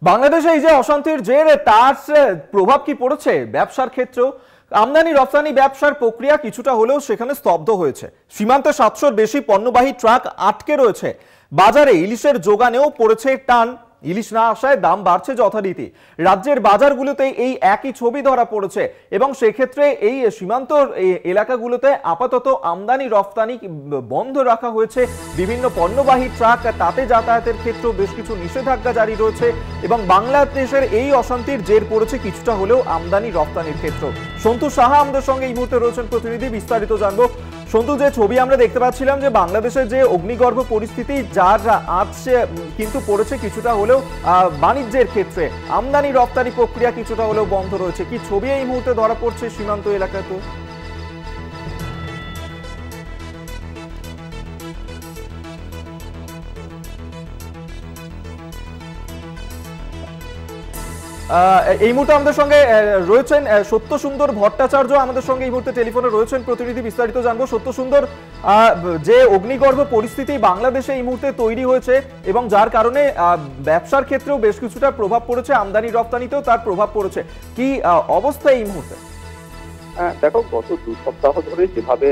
বাংলাদেশে এই যে অশান্তির জের তার প্রভাব কি পড়েছে ব্যবসার ক্ষেত্রেও? আমদানি রপ্তানি ব্যবসার প্রক্রিয়া কিছুটা হলেও সেখানে স্তব্ধ হয়েছে। সীমান্তে 700-র বেশি পণ্যবাহী ট্রাক আটকে রয়েছে। বাজারে ইলিশের যোগানেও পড়েছে টান। ইলিশ না আসায় দাম বাড়ছে যথারীতি। রাজ্যের বাজারগুলোতে এই একই ছবি ধরা পড়েছে এবং সেক্ষেত্রে এই সীমান্ত এলাকাগুলোতে আপাতত আমদানি রপ্তানি বন্ধ রাখা হয়েছে। বিভিন্ন পণ্যবাহী ট্রাক তাতে যাতায়াতের ক্ষেত্রেও বেশ কিছু নিষেধাজ্ঞা জারি রয়েছে এবং বাংলাদেশের এই অশান্তির জের পড়েছে কিছুটা হলেও আমদানি রপ্তানির ক্ষেত্র। সন্তু সাহা আমাদের সঙ্গে এই মুহূর্তে রয়েছেন প্রতিনিধি, বিস্তারিত জানবো। সন্তু, যে ছবি আমরা দেখতে পাচ্ছিলাম যে বাংলাদেশের যে অগ্নিগর্ভ পরিস্থিতি যার আছে কিন্তু পড়েছে কিছুটা হলেও বাণিজ্যের ক্ষেত্রে আমদানি রপ্তানি প্রক্রিয়া কিছুটা হলেও বন্ধ রয়েছে, কি ছবি এই মুহূর্তে ধরা পড়ছে সীমান্ত এলাকাতে? এই মুহূর্তে আমাদের সঙ্গে রয়েছেন সত্য সুন্দর ভট্টাচার্য, আমাদের সঙ্গে এই মুহূর্তে টেলিফোনে রয়েছেন প্রতিনিধি, বিস্তারিত জানবো। সত্য সুন্দর, যে অগ্নিগর্ভ পরিস্থিতি বাংলাদেশে এই মুহূর্তে তৈরি হয়েছে এবং যার কারণে ব্যবসার ক্ষেত্রেও বেশ কিছুটা প্রভাব পড়েছে, আমদানি রপ্তানিতেও তার প্রভাব পড়েছে, কি অবস্থা এই মুহূর্তে? দেখো, গত 2 সপ্তাহ ধরে যেভাবে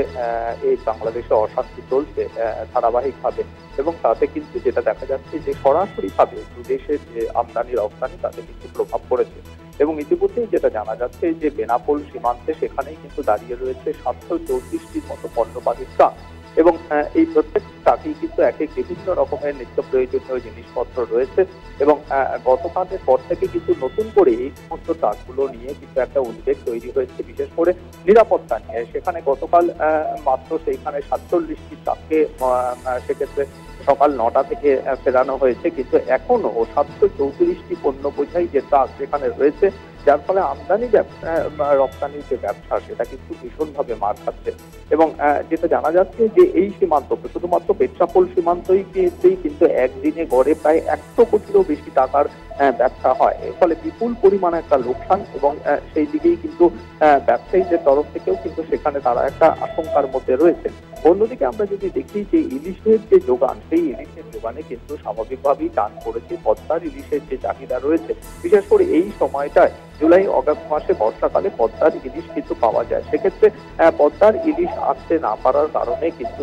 এই বাংলাদেশে অশান্তি চলছে ধারাবাহিকভাবে, এবং তাতে কিন্তু যেটা দেখা যাচ্ছে যে সরাসরি ভাবে বিদেশের যে আমদানি রপ্তানি তাতে কিন্তু প্রভাব পড়েছে। এবং ইতিমধ্যেই যেটা জানা যাচ্ছে যে বেনাপোল সীমান্তে সেখানেই কিন্তু দাঁড়িয়ে রয়েছে 734টির মতো পণ্যবাহী ট্রাক, এবং এই প্রত্যেক ট্রাকেই কিন্তু এক এক বিভিন্ন রকমের নিত্য প্রয়োজনীয় জিনিসপত্র রয়েছে। এবং গতকালের পর থেকে কিন্তু নতুন করে এই সমস্ত ট্রাকগুলো নিয়ে কিন্তু একটা উদ্বেগ তৈরি হয়েছে, বিশেষ করে নিরাপত্তা নিয়ে। সেখানে গতকাল মাত্র সেইখানে 47টি ট্রাককে সেক্ষেত্রে সকাল 9টা থেকে ফেরানো হয়েছে, কিন্তু এখনো 734টি পণ্য বোঝাই যে ট্রাক সেখানে রয়েছে, যার ফলে আমদানি রপ্তানির যে ব্যবসা সেটা কিন্তু ভীষণভাবে মার খাচ্ছে। এবং যেটা জানা যাচ্ছে যে এই সীমান্ত শুধুমাত্র পেট্রাপোল সীমান্তই কিন্তু একদিনে গড়ে প্রায় 100 কোটিরও বেশি টাকার ব্যবসা হয়। এর ফলে বিপুল পরিমাণে একটা লোকসান, এবং সেই দিকেই কিন্তু ব্যবসায়ীদের তরফ থেকেও কিন্তু সেখানে তারা একটা আশঙ্কার মধ্যে রয়েছে। অন্যদিকে আমরা যদি দেখি যে ইলিশের যে যোগান, সেই ইলিশের যোগানে কিন্তু স্বাভাবিকভাবেই টান পড়েছে। পদ্মার ইলিশের যে চাহিদা রয়েছে, বিশেষ করে এই সময়টায় জুলাই অগাস্ট মাসে বর্ষাকালে পদ্মার ইলিশ কিন্তু পাওয়া যায়। সেক্ষেত্রে পদ্মার ইলিশ আসতে না পারার কারণে কিন্তু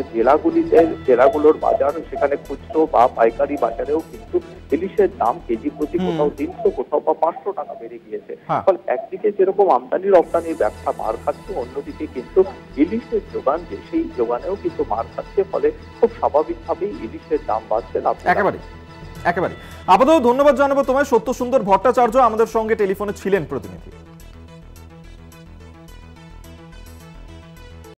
জেলাগুলোর বাজার, সেখানে খুচরো বা পাইকারি বাজারেও কিন্তু ইলিশের দাম কেজি প্রতি কোথাও 300, কোথাও বা 500 টাকা বেড়ে গিয়েছে। ফলে একদিকে যেরকম আমদানি রপ্তানির ব্যবসা মার খাচ্ছে, অন্যদিকে কিন্তু ইলিশের যোগান যে সেই যোগানেও কিন্তু মার খাচ্ছে। ফলে খুব স্বাভাবিকভাবেই ইলিশের দাম বাড়ছে। একেবারে আপাতত ধন্যবাদ জানাবো তোমায়। সত্য সুন্দর ভট্টাচার্য আমাদের সঙ্গে টেলিফোনে ছিলেন প্রতিনিধি।